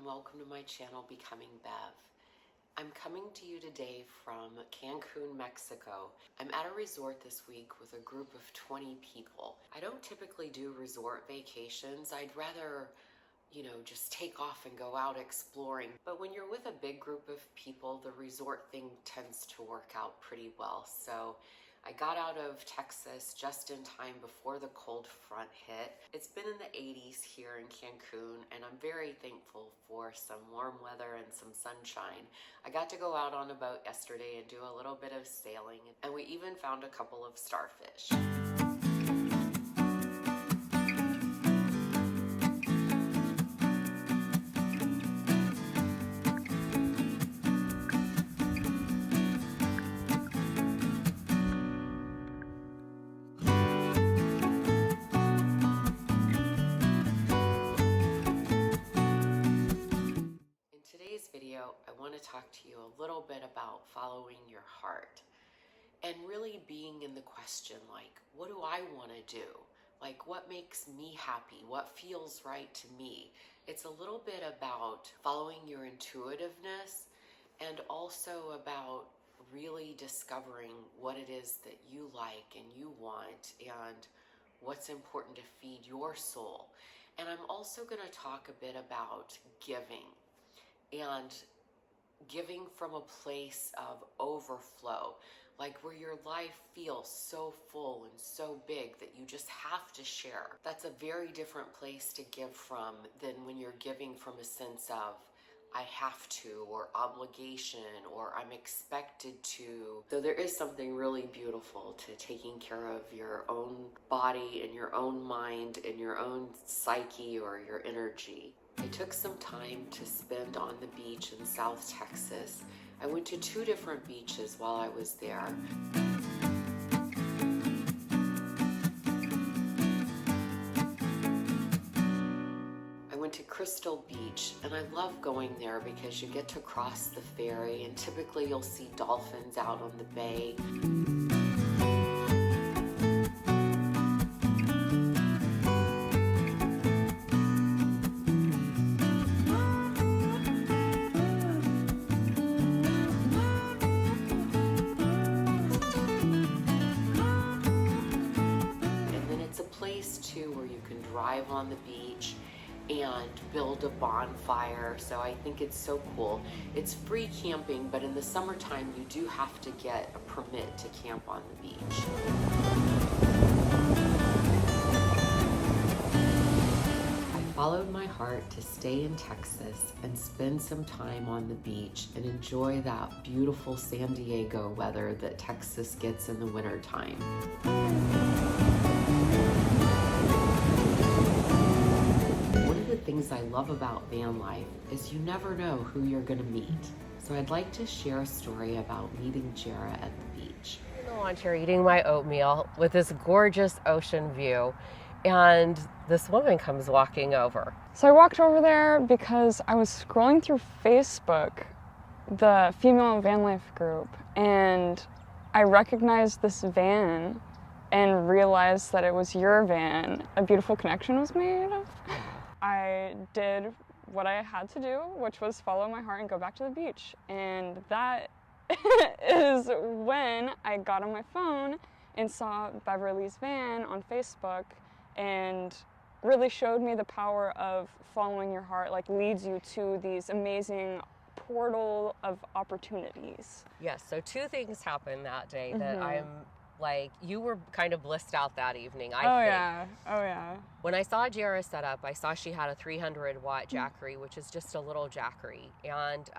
welcome to my channel, Becoming Bev. I'm coming to you today from Cancun, Mexico. I'm at a resort this week with a group of 20 people. I don't typically do resort vacations. I'd rather, just take off and go out exploring. But when you're with a big group of people, the resort thing tends to work out pretty well. So I got out of Texas just in time before the cold front hit. It's been in the 80s here in Cancun, and I'm very thankful for some warm weather and some sunshine. I got to go out on a boat yesterday and do a little bit of sailing, and we even found a couple of starfish. Video, I want to talk to you a little bit about following your heart and really being in the question, like, what do I want to do? Like, what makes me happy? What feels right to me? It's a little bit about following your intuitiveness and also about really discovering what it is that you like and you want and what's important to feed your soul. And I'm also going to talk a bit about giving. And giving from a place of overflow, like where your life feels so full and so big that you just have to share. That's a very different place to give from than when you're giving from a sense of I have to, or obligation, or I'm expected to. So there is something really beautiful to taking care of your own body and your own mind and your own psyche or your energy. I took some time to spend on the beach in South Texas. I went to 2 different beaches while I was there. I went to Crystal Beach, and I love going there because you get to cross the ferry, and typically you'll see dolphins out on the bay. Where you can drive on the beach and build a bonfire. So I think it's so cool. It's free camping, but in the summertime you do have to get a permit to camp on the beach. I followed my heart to stay in Texas and spend some time on the beach and enjoy that beautiful San Diego weather that Texas gets in the wintertime. Things I love about van life is you never know who you're going to meet. So I'd like to share a story about meeting Jaira at the beach. I'm in the launch here eating my oatmeal with this gorgeous ocean view, and this woman comes walking over. So I walked over there because I was scrolling through Facebook, the female van life group, and I recognized this van and realized that it was your van. A beautiful connection was made. I did what I had to do, which was follow my heart and go back to the beach. And that is when I got on my phone and saw Beverly's van on Facebook and really showed me the power of following your heart, like leads you to these I'm portal of opportunities. Yes, so 2 things happened that day that I'm like, you were kind of blissed out that evening, I think. Oh yeah. When I saw Jaira set up, I saw she had a 300-watt Jackery, which is just a little Jackery. And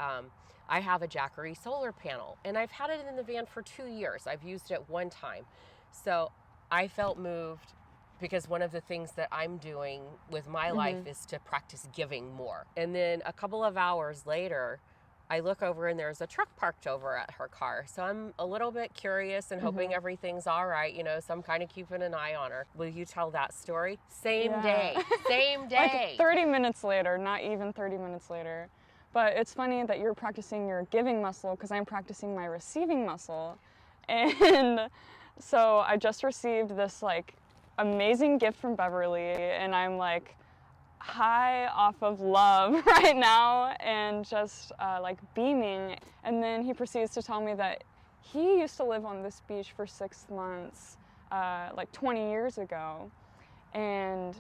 I have a Jackery solar panel, and I've had it in the van for 2 years. I've used it 1 time. So I felt moved because one of the things that I'm doing with my life is to practice giving more. And then a couple of hours later, I look over and there's a truck parked over at her car. So I'm a little bit curious and hoping everything's all right, so I'm kind of keeping an eye on her. Will you tell that story? Same day. Like 30 minutes later, not even 30 minutes later. But it's funny that you're practicing your giving muscle because I'm practicing my receiving muscle. And so I just received this like amazing gift from Beverly, and I'm like, high off of love right now and just like beaming. And then he proceeds to tell me that he used to live on this beach for 6 months, like 20 years ago. And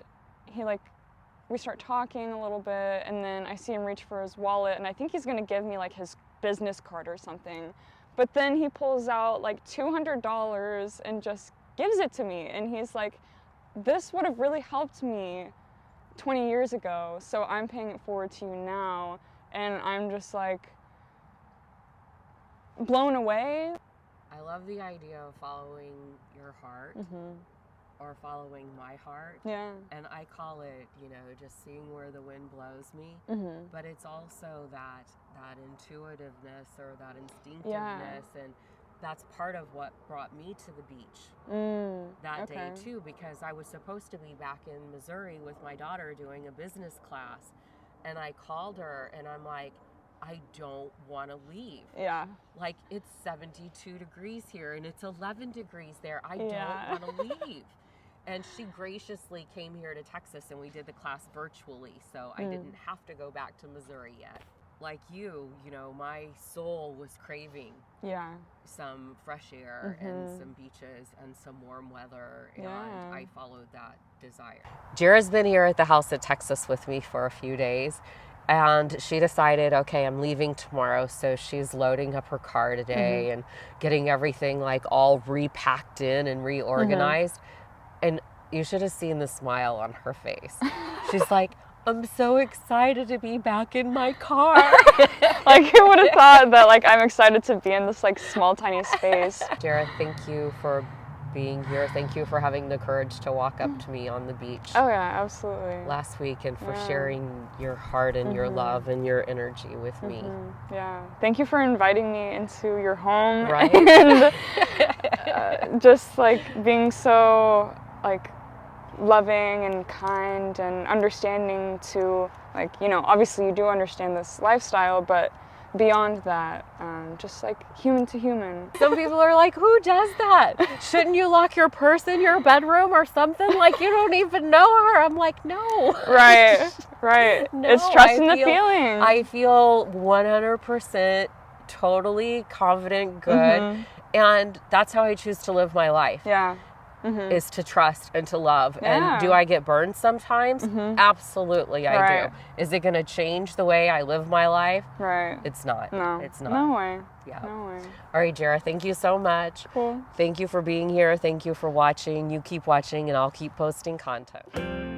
we start talking a little bit, and then I see him reach for his wallet, and I think he's gonna give me like his business card or something. But then he pulls out like $200 and just gives it to me. And he's like, this would have really helped me 20 years ago, so I'm paying it forward to you now. And I'm just like blown away. I love the idea of following your heart, or following my heart. Yeah. And I call it, just seeing where the wind blows me. But it's also that intuitiveness or that instinctiveness, and that's part of what brought me to the beach that day too, because I was supposed to be back in Missouri with my daughter doing a business class, and I called her and I'm like, I don't want to leave. Yeah. Like, it's 72 degrees here and it's 11 degrees there. I don't want to leave. And she graciously came here to Texas, and we did the class virtually, so I didn't have to go back to Missouri yet. Like you, my soul was craving some fresh air and some beaches and some warm weather, and I followed that desire. Jaira's been here at the house at Texas with me for a few days, and she decided, okay, I'm leaving tomorrow, so she's loading up her car today and getting everything like all repacked in and reorganized. And you should have seen the smile on her face. She's like, I'm so excited to be back in my car. Like, who would have thought that, like, I'm excited to be in this, like, small, tiny space. Jaira, thank you for being here. Thank you for having the courage to walk up to me on the beach. Oh, yeah, absolutely. Last week, and for sharing your heart and your love and your energy with me. Yeah. Thank you for inviting me into your home. Right. And just, like, being so, like, loving and kind and understanding to, like, obviously you do understand this lifestyle, but beyond that, just like human to human. Some people are like, who does that? Shouldn't you lock your purse in your bedroom or something? Like, you don't even know her. I'm like, no. Right. No, it's trusting the feeling. I feel 100% totally confident, good. And that's how I choose to live my life. Yeah. Is to trust and to love. Yeah. And do I get burned sometimes? Absolutely, I do. Is it going to change the way I live my life? Right. It's not. No. It's not. No way. Yeah. No way. All right, Jaira, thank you so much. Cool. Thank you for being here. Thank you for watching. You keep watching, and I'll keep posting content.